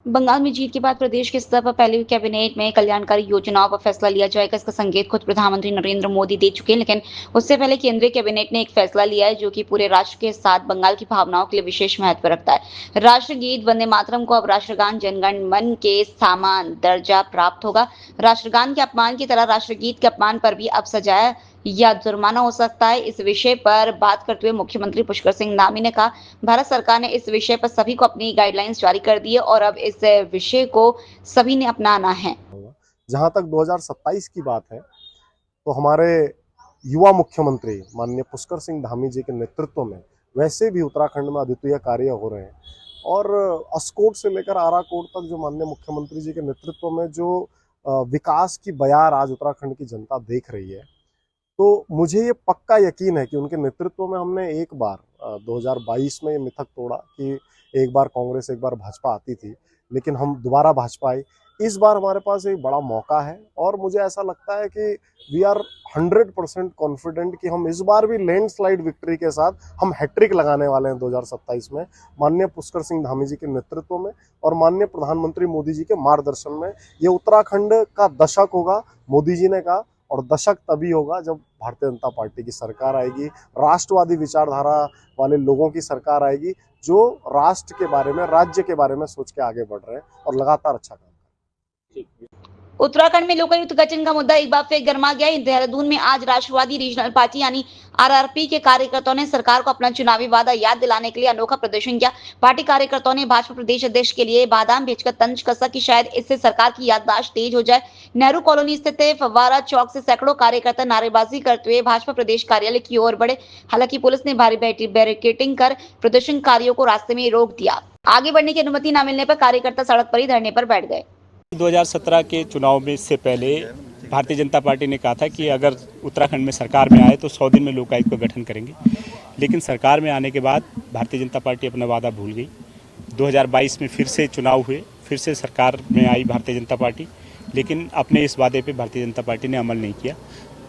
बंगाल में जीत के बाद प्रदेश के स्तर पर पहले कैबिनेट में कल्याणकारी योजनाओं पर फैसला लिया जाएगा। इसका संकेत खुद प्रधानमंत्री नरेंद्र मोदी दे चुके हैं, लेकिन उससे पहले केंद्रीय कैबिनेट ने एक फैसला लिया है जो कि पूरे राष्ट्र के साथ बंगाल की भावनाओं के लिए विशेष महत्व रखता है। राष्ट्रगीत वंदे मातरम को अब राष्ट्रगान जनगण मन के समान दर्जा प्राप्त होगा। राष्ट्रगान के अपमान की तरह राष्ट्रगीत के अपमान पर भी अब सजाया या जुर्माना हो सकता है। इस विषय पर बात करते हुए मुख्यमंत्री पुष्कर सिंह धामी ने कहा, भारत सरकार ने इस विषय पर सभी को अपनी गाइडलाइंस जारी कर दी है और अब इस विषय को सभी ने अपनाना है। जहां तक 2027 की बात है तो हमारे युवा मुख्यमंत्री माननीय पुष्कर सिंह धामी जी के नेतृत्व में वैसे भी उत्तराखंड में अद्वितीय कार्य हो रहे हैं और अस्कोट से लेकर आराकोट तक जो माननीय मुख्यमंत्री जी के नेतृत्व में जो विकास की बयार आज उत्तराखंड की जनता देख रही है, तो मुझे ये पक्का यकीन है कि उनके नेतृत्व में हमने एक बार 2022 में ये मिथक तोड़ा कि एक बार कांग्रेस एक बार भाजपा आती थी, लेकिन हम दोबारा भाजपा आई। इस बार हमारे पास एक बड़ा मौका है और मुझे ऐसा लगता है कि वी आर 100% कॉन्फिडेंट कि हम इस बार भी लैंडस्लाइड विक्ट्री के साथ हम हैट्रिक लगाने वाले हैं 2027 में माननीय पुष्कर सिंह धामी जी के नेतृत्व में और माननीय प्रधानमंत्री मोदी जी के मार्गदर्शन में। ये उत्तराखंड का दशक होगा, मोदी जी ने कहा, और दशक तभी होगा जब भारतीय जनता पार्टी की सरकार आएगी, राष्ट्रवादी विचारधारा वाले लोगों की सरकार आएगी जो राष्ट्र के बारे में, राज्य के बारे में सोच के आगे बढ़ रहे हैं और लगातार अच्छा काम कर रहे हैं। उत्तराखंड में लोकायुक्त गठन का मुद्दा एक बार फिर गर्मा गया। देहरादून में आज राष्ट्रवादी रीजनल पार्टी यानी आरआरपी के कार्यकर्ताओं ने सरकार को अपना चुनावी वादा याद दिलाने के लिए अनोखा प्रदर्शन किया। पार्टी कार्यकर्ताओं ने भाजपा प्रदेश अध्यक्ष के लिए बादाम बेचकर तंज कसा कि शायद इससे सरकार की याददाश्त तेज हो जाए। नेहरू कॉलोनी स्थित फव्वारा चौक से सैकड़ों कार्यकर्ता नारेबाजी करते हुए भाजपा प्रदेश कार्यालय की ओर बढ़े। हालांकि पुलिस ने भारी बैरिकेडिंग कर प्रदर्शनकारियों को रास्ते में रोक दिया। आगे बढ़ने की अनुमति न मिलने पर कार्यकर्ता सड़क पर ही धरने पर बैठ गए। 2017 के चुनाव में से पहले भारतीय जनता पार्टी ने कहा था कि अगर उत्तराखंड में सरकार में आए तो 100 दिन में लोकायुक्त का गठन करेंगे, लेकिन सरकार में आने के बाद भारतीय जनता पार्टी अपना वादा भूल गई। 2022 में फिर से चुनाव हुए, फिर से सरकार में आई भारतीय जनता पार्टी, लेकिन अपने इस वादे पे भारतीय जनता पार्टी ने अमल नहीं किया।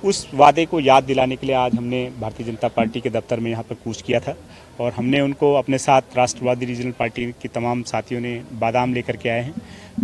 उस वादे को याद दिलाने के लिए आज हमने भारतीय जनता पार्टी के दफ्तर में यहाँ पर कूच किया था और हमने उनको अपने साथ राष्ट्रवादी रीजनल पार्टी के तमाम साथियों ने बादाम लेकर के आए हैं,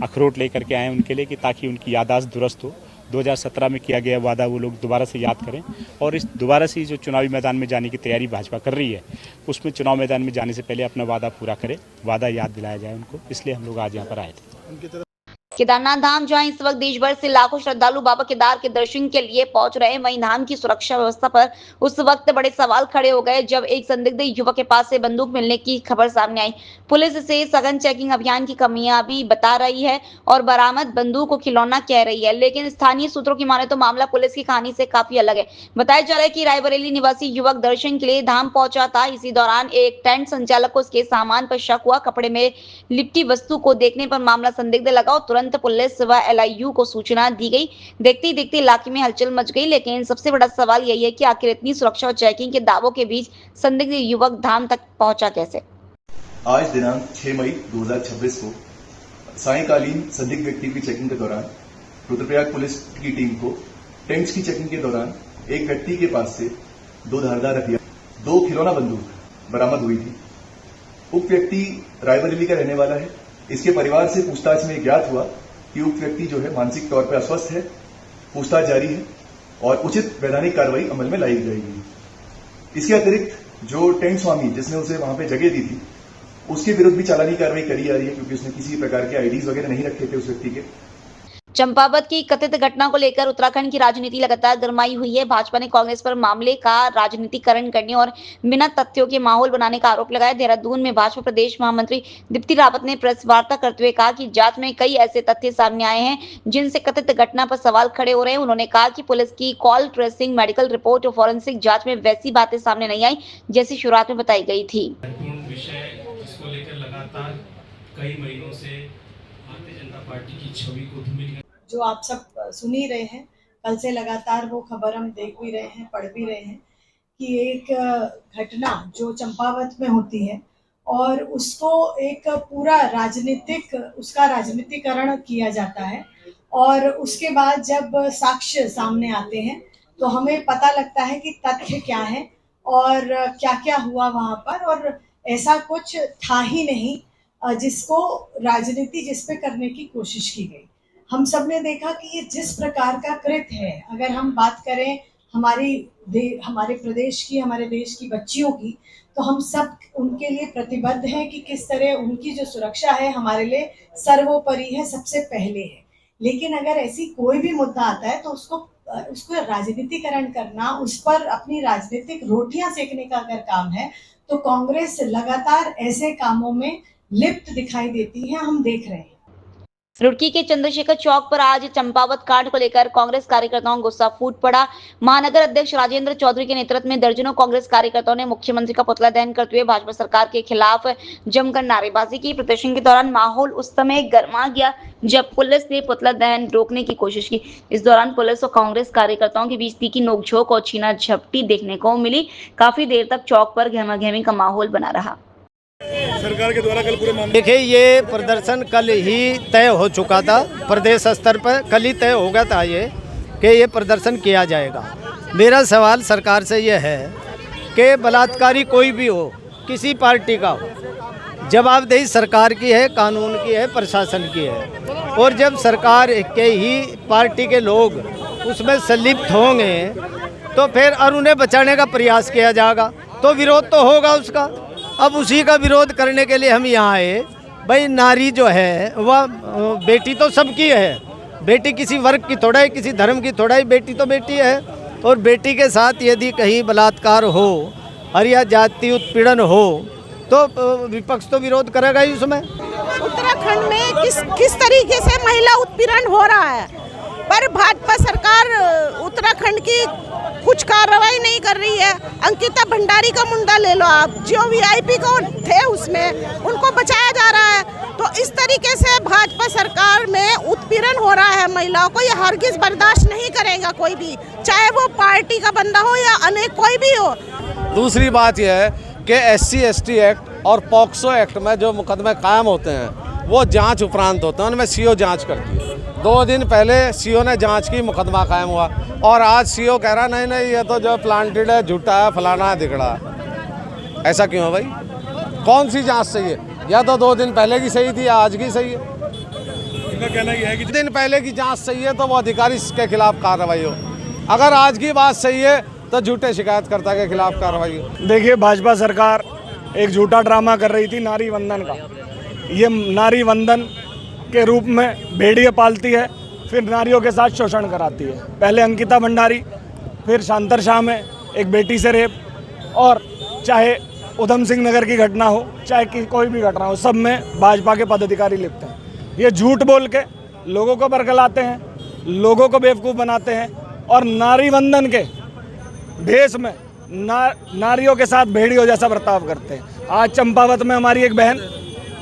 अखरोट लेकर के आए हैं उनके लिए कि ताकि उनकी याददाश्त दुरुस्त हो। 2017 में किया गया वादा वो लोग दोबारा से याद करें और इस दोबारा से जो चुनावी मैदान में जाने की तैयारी भाजपा कर रही है उसमें चुनाव मैदान में जाने से पहले अपना वादा पूरा करें, वादा याद दिलाया जाए उनको। इसलिए हम लोग आज यहाँ पर आए थे। केदारनाथ धाम जहां इस वक्त देश भर से लाखों श्रद्धालु बाबा केदार के दर्शन के लिए पहुंच रहे हैं, वहीं धाम की सुरक्षा व्यवस्था पर उस वक्त बड़े सवाल खड़े हो गए जब एक संदिग्ध युवक के पास से बंदूक मिलने की खबर सामने आई। पुलिस इसे सघन चेकिंग अभियान की कामयाबी बता रही है और बरामद बंदूक को खिलौना कह रही है, लेकिन स्थानीय सूत्रों की माने तो मामला पुलिस की कहानी से काफी अलग है। बताया जा रहा है कि रायबरेली निवासी युवक दर्शन के लिए धाम पहुंचा था। इसी दौरान एक टेंट संचालक को उसके सामान पर शक हुआ। कपड़े में लिपटी वस्तु को देखने पर मामला संदिग्ध लगा और तुरंत पुलिस व एलआईयू को सूचना दी गई। देखते ही देखते इलाके में हलचल मच गई, लेकिन सबसे बड़ा सवाल यही है कि आखिर इतनी सुरक्षा और चेकिंग के दावों के बीच संदिग्ध युवक धाम तक पहुंचा कैसे। आज दिनांक 6 मई 2026 को सायंकालीन संदिग्ध व्यक्ति की चेकिंग के दौरान रुद्रप्रयाग पुलिस की टीम को टेंट्स की चेकिंग के दौरान एक व्यक्ति के पास से 2 धारदार हथियार, 2 खिलौना बंदूक बरामद हुई थी। उक्त व्यक्ति रायबरेली का रहने वाला है। इसके परिवार से पूछताछ में ज्ञात हुआ कि उक्त व्यक्ति जो है मानसिक तौर पर अस्वस्थ है। पूछताछ जारी है और उचित वैधानिक कार्रवाई अमल में लाई जाएगी। इसके अतिरिक्त जो टेंट स्वामी जिसने उसे वहां पे जगह दी थी उसके विरुद्ध भी चालानी कार्रवाई करी जा रही है, क्योंकि उसने किसी प्रकार के आईडीज वगैरह नहीं रखे थे उस व्यक्ति के। चंपावत की कथित घटना को लेकर उत्तराखंड की राजनीति लगातार गरमाई हुई है। भाजपा ने कांग्रेस पर मामले का राजनीतिकरण करने और बिना तथ्यों के माहौल बनाने का आरोप लगाया। देहरादून में भाजपा प्रदेश महामंत्री दीप्ति रावत ने प्रेस वार्ता करते हुए कहा कि जांच में कई ऐसे तथ्य सामने आए हैं जिनसे कथित घटना पर सवाल खड़े हो रहे हैं। उन्होंने कहा कि पुलिस की कॉल ट्रेसिंग, मेडिकल रिपोर्ट और फॉरेंसिक जांच में वैसी बातें सामने नहीं आई जैसी शुरुआत में बताई गई थी। जिसको लेकर लगातार कई महीनों से भारतीय जनता पार्टी की छवि को धूमिल जो आप सब सुन ही रहे हैं, कल से लगातार वो खबर हम देख भी रहे हैं, पढ़ भी रहे हैं कि एक घटना जो चंपावत में होती है और उसको एक पूरा उसका राजनीतिकरण किया जाता है और उसके बाद जब साक्ष्य सामने आते हैं तो हमें पता लगता है कि तथ्य क्या है और क्या क्या हुआ वहां पर, और ऐसा कुछ था ही नहीं जिसको राजनीति जिस पे करने की कोशिश की गई। हम सब ने देखा कि ये जिस प्रकार का कृत्य है, अगर हम बात करें हमारे प्रदेश की, हमारे देश की बच्चियों की, तो हम सब उनके लिए प्रतिबद्ध हैं कि किस तरह उनकी जो सुरक्षा है हमारे लिए सर्वोपरि है, सबसे पहले है। लेकिन अगर ऐसी कोई भी मुद्दा आता है तो उसको राजनीतिकरण करना, उस पर अपनी राजनीतिक रोटियां सेकने का अगर काम है, तो कांग्रेस लगातार ऐसे कामों में लिप्त दिखाई देती है, हम देख रहे हैं। रुड़की के चंद्रशेखर चौक पर आज चंपावत कांड को लेकर कांग्रेस कार्यकर्ताओं गुस्सा फूट पड़ा। महानगर अध्यक्ष राजेंद्र चौधरी के नेतृत्व में दर्जनों कांग्रेस कार्यकर्ताओं ने मुख्यमंत्री का पुतला दहन करते हुए भाजपा सरकार के खिलाफ जमकर नारेबाजी की। प्रदर्शन के दौरान माहौल उस समय गर्मा गया जब पुलिस ने पुतला दहन रोकने की कोशिश की। इस दौरान पुलिस और कांग्रेस कार्यकर्ताओं के बीच तीखी नोकझोंक और छीना झपटी देखने को मिली। काफी देर तक चौक पर गहमागहमी का माहौल बना रहा। सरकार के द्वारा कल पूरे मामले देखिए, ये प्रदर्शन कल ही तय हो चुका था, प्रदेश स्तर पर कल ही तय हो गया था ये प्रदर्शन किया जाएगा। मेरा सवाल सरकार से ये है कि बलात्कारी कोई भी हो, किसी पार्टी का हो, जवाबदेही सरकार की है, कानून की है, प्रशासन की है। और जब सरकार के ही पार्टी के लोग उसमें संलिप्त होंगे तो फिर और उन्हें बचाने का प्रयास किया जाएगा, तो विरोध तो होगा उसका। अब उसी का विरोध करने के लिए हम यहाँ आए। भाई, नारी जो है वह बेटी तो सबकी है, बेटी किसी वर्ग की थोड़ा है, किसी धर्म की थोड़ा है, बेटी तो बेटी है। और बेटी के साथ यदि कहीं बलात्कार हो और या जाति उत्पीड़न हो तो विपक्ष तो विरोध करेगा ही उसमें। उत्तराखंड में किस तरीके से महिला उत्पीड़न हो रहा है, पर भाजपा सरकार उत्तराखंड की कुछ कार्रवाई नहीं कर रही है। अंकिता भंडारी का मुंडा ले लो आप, जो वीआईपी को थे उसमें उनको बचाया जा रहा है। तो इस तरीके से भाजपा सरकार में उत्पीड़न हो रहा है महिलाओं को, ये हरगिज बर्दाश्त नहीं करेगा कोई भी, चाहे वो पार्टी का बंदा हो या अन्य कोई भी हो। दूसरी बात यह है कि SC/ST एक्ट और पॉक्सो एक्ट में जो मुकदमे कायम होते हैं वो जांच उपरांत होते हैं, उनमें CO जांच करती है। 2 दिन पहले CO ने जांच की, मुकदमा कायम हुआ, और आज CO कह रहा नहीं ये तो जो प्लांटेड है, झूठा है, फलाना है, दिखड़ा है। ऐसा क्यों है भाई? कौन सी जांच सही है? या तो 2 दिन पहले की सही थी या आज की सही है? इनका कहना यह है कि 2 दिन पहले की जांच सही है तो वो अधिकारी के खिलाफ कार्रवाई हो, अगर आज की बात सही है तो झूठे शिकायतकर्ता के खिलाफ कार्रवाई हो। देखिए, भाजपा सरकार एक झूठा ड्रामा कर रही थी नारी वंदन का। ये नारी वंदन के रूप में भेड़िए पालती है, फिर नारियों के साथ शोषण कराती है। पहले अंकिता भंडारी, फिर शांतर शाह में एक बेटी से रेप, और चाहे उधम सिंह नगर की घटना हो, चाहे कोई भी घटना हो, सब में भाजपा के पदाधिकारी लिप्त हैं। ये झूठ बोल के लोगों को बरगलाते हैं, लोगों को बेवकूफ़ बनाते हैं, और नारी वंदन के भेष में नारियों के साथ भेड़ियों जैसा बर्ताव करते हैं। आज चंपावत में हमारी एक बहन,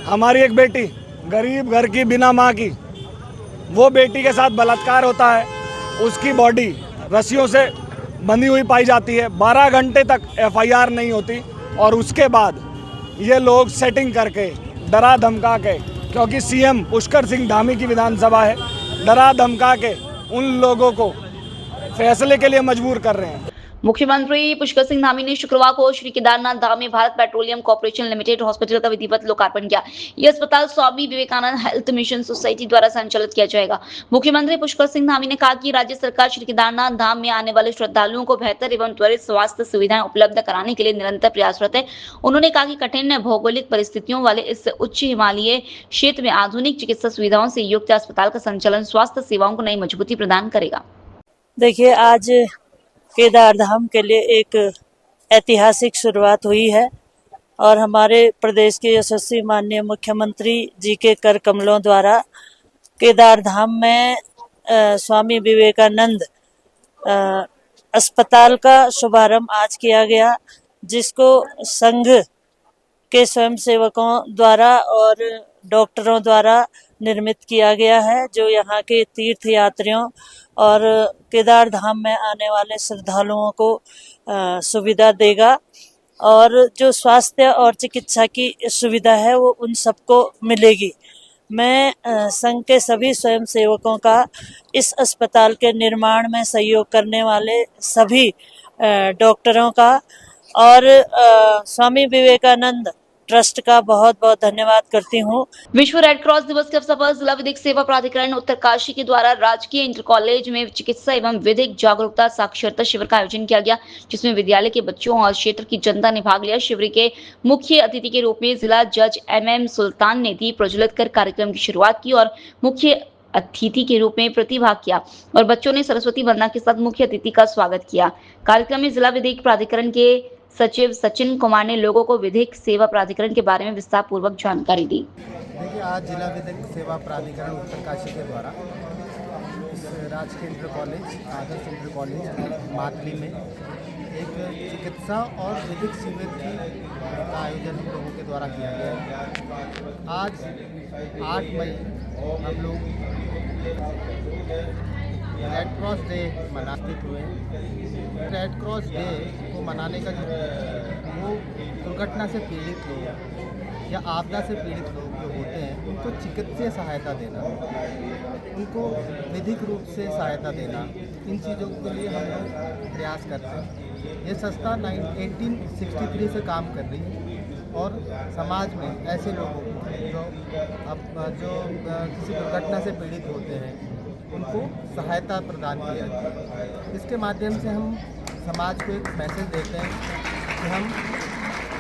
हमारी एक बेटी, गरीब घर की, बिना माँ की, वो बेटी के साथ बलात्कार होता है, उसकी बॉडी रस्सियों से बंधी हुई पाई जाती है, 12 घंटे तक FIR नहीं होती, और उसके बाद ये लोग सेटिंग करके डरा धमका के, क्योंकि CM पुष्कर सिंह धामी की विधानसभा है, डरा धमका के उन लोगों को फैसले के लिए मजबूर कर रहे हैं। मुख्यमंत्री पुष्कर सिंह धामी ने शुक्रवार को श्री केदारनाथ धाम में Bharat petroleum corporation limited hospital का विधिवत लोकार्पण किया। यह अस्पताल Swami Vivekananda health mission society द्वारा संचालित किया जाएगा। मुख्यमंत्री पुष्कर सिंह धामी ने कहा कि राज्य सरकार श्री केदारनाथ धाम में आने वाले श्रद्धालुओं को बेहतर एवं त्वरित स्वास्थ्य सुविधाएं उपलब्ध कराने के लिए निरंतर प्रयासरत है। उन्होंने कहा कि कठिन भौगोलिक परिस्थितियों वाले इस उच्च हिमालयी क्षेत्र में आधुनिक चिकित्सा सुविधाओं से युक्त अस्पताल का संचालन स्वास्थ्य सेवाओं को नई मजबूती प्रदान करेगा। देखिए, आज केदार धाम के लिए एक ऐतिहासिक शुरुआत हुई है, और हमारे प्रदेश के यशस्वी माननीय मुख्यमंत्री जी के कर कमलों द्वारा केदार धाम में स्वामी विवेकानंद अस्पताल का शुभारंभ आज किया गया, जिसको संघ के स्वयंसेवकों द्वारा और डॉक्टरों द्वारा निर्मित किया गया है, जो यहाँ के तीर्थ यात्रियों और केदार धाम में आने वाले श्रद्धालुओं को सुविधा देगा, और जो स्वास्थ्य और चिकित्सा की सुविधा है वो उन सबको मिलेगी। मैं संघ के सभी स्वयंसेवकों का इस अस्पताल के निर्माण में सहयोग करने वाले सभी डॉक्टरों का और स्वामी विवेकानंद ट्रस्ट का बहुत बहुत धन्यवाद करती हूँ। विश्व रेड क्रॉस दिवस के अवसर पर जिला विधिक सेवा प्राधिकरण उत्तरकाशी के द्वारा राजकीय इंटर कॉलेज में चिकित्सा एवं विधिक जागरूकता साक्षरता शिविर का आयोजन किया गया, जिसमें विद्यालय के बच्चों और क्षेत्र की जनता ने भाग लिया। शिविर के मुख्य अतिथि के रूप में जिला जज MM सुल्तान ने दीप प्रज्वलित कर कार्यक्रम की शुरुआत की और मुख्य अतिथि के रूप में प्रतिभाग किया और बच्चों ने सरस्वती वंदना के साथ मुख्य अतिथि का स्वागत किया। कार्यक्रम में जिला विधिक प्राधिकरण के सचिव सचिन कुमार ने लोगों को विधिक सेवा प्राधिकरण के बारे में विस्तार पूर्वक जानकारी दी। देखिए, आज जिला विधिक सेवा प्राधिकरण उत्तरकाशी के द्वारा इस राजकीय इंटर कॉलेज आदर्श इंटर कॉलेज मातली में एक चिकित्सा और विधिक शिविर का आयोजन हम लोगों के द्वारा किया गया है। आज 8 मई हम लोग रेड क्रॉस डे मनाते हुए। रेड क्रॉस डे को मनाने का जो वो दुर्घटना से पीड़ित लोग या आपदा से पीड़ित लोग जो होते हैं उनको चिकित्सीय सहायता देना, उनको विधिक रूप से सहायता देना, इन चीज़ों के लिए हम लोग प्रयास करते हैं। ये संस्था 1863 से काम कर रही है और समाज में ऐसे लोगों को जो किसी दुर्घटना से पीड़ित होते हैं उनको सहायता प्रदान की जाती है। इसके माध्यम से हम समाज को एक मैसेज देते हैं कि हम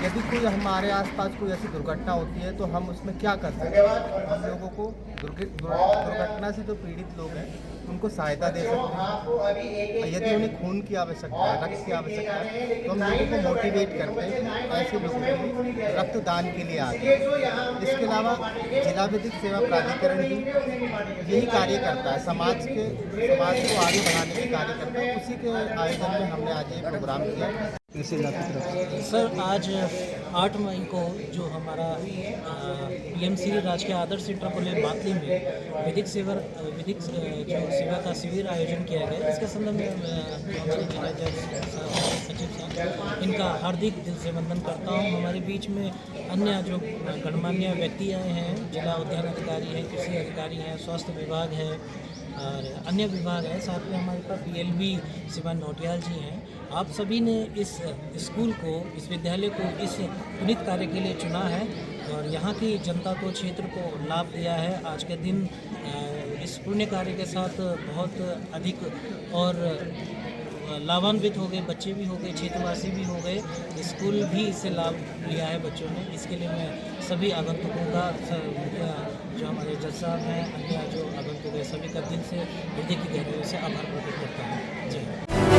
यदि कोई हमारे आसपास कोई ऐसी दुर्घटना होती है तो हम उसमें क्या कर सकते हैं। हम लोगों को दुर्घटना से जो पीड़ित लोग हैं उनको सहायता दे सकते हैं। यदि उन्हें खून की आवश्यकता है, रक्त की आवश्यकता है, तो हम लोगों को मोटिवेट करते हैं कि ऐसे लोगों को रक्तदान के लिए आते हैं। इसके अलावा जिला विधिक सेवा प्राधिकरण भी यही कार्य करता है, समाज को आगे बढ़ाने के कार्य करता है। उसी के आयोजन में हमने आज एक प्रोग्राम किया। सर, आज 8 मई को जो हमारा PMC राजकीय आदर्श इंटर कॉलेज मातली में विधिक सेवा का शिविर आयोजन किया गया। इसके संदर्भ में जिला जज सचिव साहब इनका हार्दिक दिल से वंदन करता हूँ। हमारे बीच में अन्य जो गणमान्य व्यक्ति आए हैं, जिला उद्यान अधिकारी हैं, कृषि अधिकारी हैं, स्वास्थ्य विभाग है और अन्य विभाग है, साथ में हमारे पास PLV शिवान नोटियाल जी हैं। आप सभी ने इस स्कूल को, इस विद्यालय को इस पुनीत कार्य के लिए चुना है और यहाँ की जनता को, क्षेत्र को लाभ दिया है। आज के दिन इस पुण्य कार्य के साथ बहुत अधिक और लाभान्वित हो गए, बच्चे भी हो गए, क्षेत्रवासी भी हो गए, स्कूल भी इससे लाभ लिया है बच्चों ने। इसके लिए मैं सभी आगंतुकों का, जो हमारे जज साहब हैं, अन्य जो आगंतुक है, सभी का दिल से हृदय की गहराई से आभार प्रकट करता हूँ। जय हिंद।